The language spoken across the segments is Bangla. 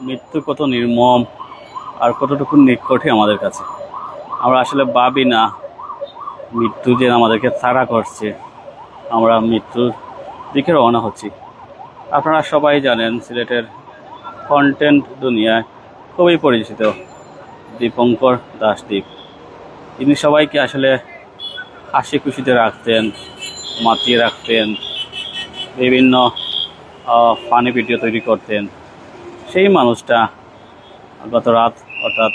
মৃত্যু কত নির্মম আর কতটুকু নিকটে আমাদের কাছে। আমরা আসলে ভাবি না মৃত্যু যে আমাদেরকে তাড়া করছে, আমরা মৃত্যুর দিকে রওনা হচ্ছি। আপনারা সবাই জানেন সিলেটের কন্টেন্ট দুনিয়ায় খুবই পরিচিত দীপঙ্কর দাশ দীপ। তিনি সবাইকে আসলে হাসি খুশিতে রাখতেন, মাতিয়ে রাখতেন, বিভিন্ন ফানি ভিডিও তৈরি করতেন। সেই মানুষটা গত রাত অর্থাৎ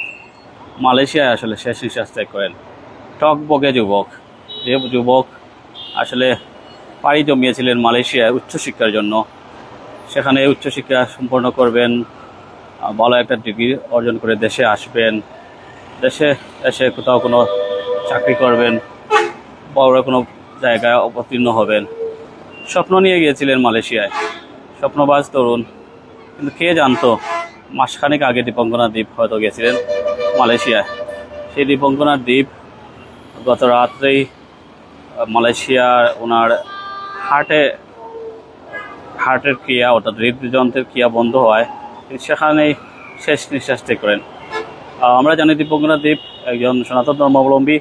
মালয়েশিয়ায় আসলে শেষ নিঃশ্বাস ত্যাগ করেন। টকবগে যুবক, যে যুবক আসলে পাড়ি জমিয়েছিলেন মালয়েশিয়ায় উচ্চশিক্ষার জন্য। সেখানে উচ্চশিক্ষা সম্পন্ন করবেন, ভালো একটা ডিগ্রি অর্জন করে দেশে আসবেন, দেশে এসে কোথাও কোনো চাকরি করবেন, বড় কোনো জায়গায় অবতীর্ণ হবেন। স্বপ্ন নিয়ে গিয়েছিলেন মালয়েশিয়ায়, স্বপ্নবাজ তরুণ। কিন্তু কে জানতো মাসখানেক আগে দীপঙ্কনা দ্বীপ হয়তো গেছিলেন মালয়েশিয়ায়। সেই দীপঙ্কনা দ্বীপ গত রাত্রেই মালয়েশিয়ার ওনার হার্টের ক্রিয়া অর্থাৎ হৃদযন্ত্রের ক্রিয়া বন্ধ হয়, সেখানেই শেষ নিঃশ্বাস ত্যাগ করেন। আমরা জানি দীপঙ্কনা দ্বীপ একজন সনাতন ধর্মাবলম্বী।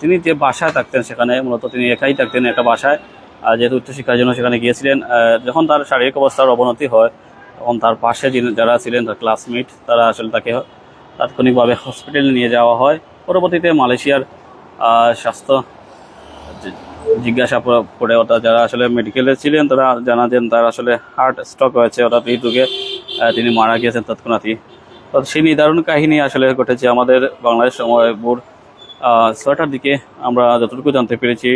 তিনি যে বাসায় থাকতেন সেখানে মূলত তিনি একাই থাকতেন, একটা বাসায়, যেহেতু উচ্চশিক্ষার জন্য সেখানে গিয়েছিলেন। যখন তার শারীরিক অবস্থার অবনতি হয় তখন তার পাশে যারা ছিলেন তার ক্লাসমেট, তারা আসলে তাকে তাৎক্ষণিকভাবে হসপিটালে নিয়ে যাওয়া হয়। পরবর্তীতে মালয়েশিয়ার স্বাস্থ্য জিজ্ঞাসা করে অর্থাৎ যারা আসলে মেডিকেলে ছিলেন তারা জানাতেন তার আসলে হার্ট স্ট্রোক হয়েছে, অর্থাৎ এই রোগে তিনি মারা গিয়েছেন তৎক্ষণাৎই। তো সেই নির্ধারণ কাহিনী আসলে ঘটেছে আমাদের বাংলাদেশ সময় ভোর 6টার দিকে। আমরা যতটুকু জানতে পেরেছি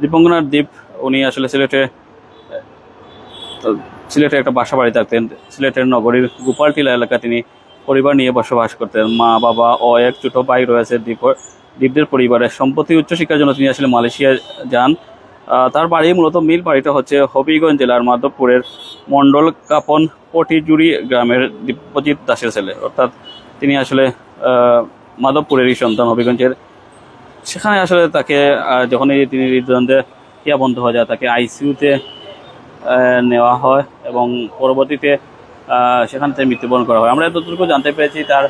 দীপঙ্কনা দ্বীপ উনি আসলে সিলেটে একটা বাসা বাড়ি থাকতেন। সিলেটের নগরীর গোপালটিলা এলাকা তিনি পরিবার নিয়ে বসবাস করতেন। মা বাবা ও এক ছোট ভাই রয়েছে। দ্বীপদের পরিবারের সম্পত্তি উচ্চশিক্ষার জন্য তিনি আসলে মালয়েশিয়া যান। তার বাড়ি মূলত মিল বাড়িটা হচ্ছে হবিগঞ্জ জেলার মাধবপুরের মন্ডল কাপন পটিজুড়ি গ্রামের দীপজিৎ দাসের ছেলে, অর্থাৎ তিনি আসলে মাধবপুরেরই সন্তান, হবিগঞ্জের। সেখানে আসলে তাকে যখনই তিনি হৃদযন্ত্রে ক্রিয়া বন্ধ হয়ে যায় তাকে আইসিইউতে নেওয়া হয় এবং পরবর্তীতে সেখান থেকে মৃত্যুবরণ করা হয়। আমরা যতটুকু জানতে পেরেছি তার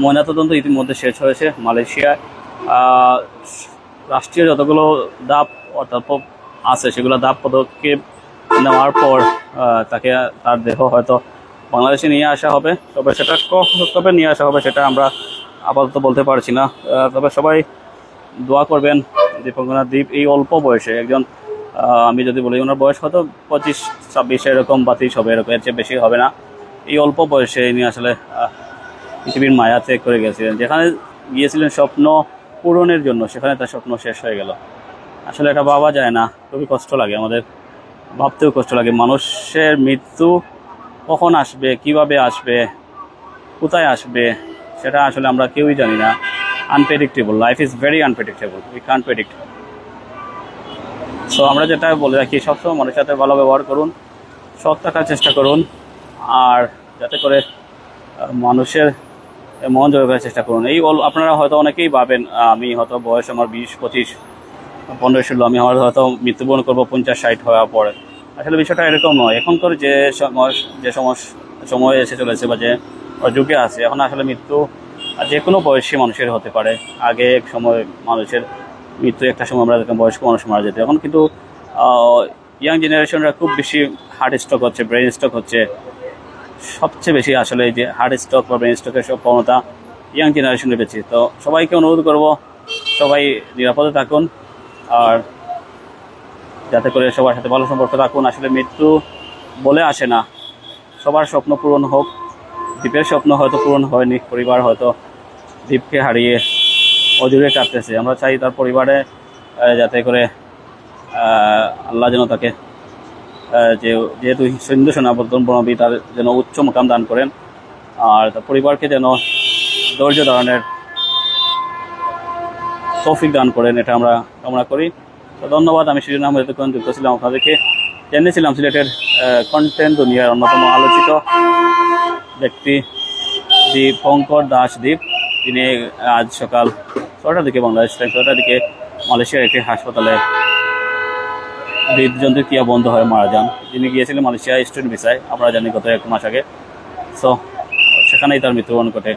ময়নাতদন্ত ইতিমধ্যে শেষ হয়েছে মালয়েশিয়ায়। রাষ্ট্রীয় যতগুলো ধাপ অর্থাৎ আছে সেগুলো ধাপ পদক্ষেপ নেওয়ার পর তার দেহ হয়তো বাংলাদেশে নিয়ে আসা হবে। তবে সেটা কবে নিয়ে আসা হবে সেটা আমরা আপাতত বলতে পারছি না। তবে সবাই দোয়া করবেন দীপঙ্কনা দ্বীপ এই অল্প বয়সে একজন, আমি যদি বলি ওনার বয়স হয়তো 25-26 এরকম বা 30 হবে, এরকম, এর চেয়ে বেশি হবে না। এই অল্প বয়সে ইনি আসলে পৃথিবীর মায়া ত্যাগ করে গেছিলেন। যেখানে গিয়েছিলেন স্বপ্ন পূরণের জন্য, সেখানে তার স্বপ্ন শেষ হয়ে গেল। আসলে এটা ভাবা যায় না, খুবই কষ্ট লাগে, আমাদের ভাবতেও কষ্ট লাগে। মানুষের মৃত্যু কখন আসবে, কিভাবে আসবে, কোথায় আসবে সেটা আসলে আমরা কেউই জানি না। Unpredictable, life is very unpredictable, we can't predict. So আমরা যেটা বলে রাখি, সবসময় মানুষের সাথে ভালো ব্যবহার করুন, সৎ থাকার চেষ্টা করুন, আর যাতে করে মানুষের মন জয় করার চেষ্টা করুন। আপনারা হয়তো অনেকেই ভাবেন আমি হয়তো বয়স আমার 20, 25, 15, 16, আমি হয়তো মৃত্যুবরণ করবো 50-60 হওয়ার পরে। আসলে বিষয়টা এরকম নয়। এখনকার যে সময় এসে চলেছে বা যে যুগে আছে, এখন আসলে মৃত্যু যে কোনো বয়সী মানুষের হতে পারে। আগে এক সময় মানুষের মৃত্যু একটা সময় আমরা দেখলাম বয়স্ক মানুষ মারা যেত। এখন কিন্তু ইয়াং জেনারেশনরা খুব বেশি হার্ট স্ট্রোক হচ্ছে, ব্রেন স্ট্রোক হচ্ছে। সবচেয়ে বেশি আসলে এই যে হার্ট স্ট্রোক বা ব্রেন স্ট্রোকের সব প্রবণতা ইয়াং জেনারেশনে বেশি। তো সবাইকে অনুরোধ করব সবাই নিরাপদে থাকুন, আর যাতে করে সবার সাথে ভালো সম্পর্ক থাকুন। আসলে মৃত্যু বলে আসে না, সবার স্বপ্ন পূরণ হোক। দ্বীপের স্বপ্ন হয়তো পূরণ হয়নি, পরিবার হয়তো দ্বীপকে হারিয়ে অজুরে কাটতেছে। আমরা চাই তার পরিবারে যাতে করে আল্লাহ যেন তাকে যেহেতু হিন্দু সনাতন ধর্মাবলম্বী, তার যেন উচ্চ মাকাম দান করেন, আর তার পরিবারকে যেন ধৈর্য ধারণের তৌফিক দান করেন, এটা আমরা কামনা করি। তো ধন্যবাদ। আমি শিরিন আহমেদ এতক্ষণ যুক্ত ছিলাম আপনাদেরকে জেনেছিলাম সিলেটের কন্টেন্ট দুনিয়ার অন্যতম আলোচিত ব্যক্তি দীপঙ্কর দাশ দীপ। তিনি আজ সকাল 6টার দিকে, বাংলাদেশ টাইম 6টার দিকে মালয়েশিয়ার একটি হাসপাতালে হৃদযন্ত্রের ক্রিয়া বন্ধ হয়ে মারা যান। তিনি গিয়েছিলেন মালয়েশিয়া স্টুডেন্ট ভিসায়, আমরা জানি গত 1 মাস আগে। সো সেখানেই তার মৃত্যুবরণ ঘটে।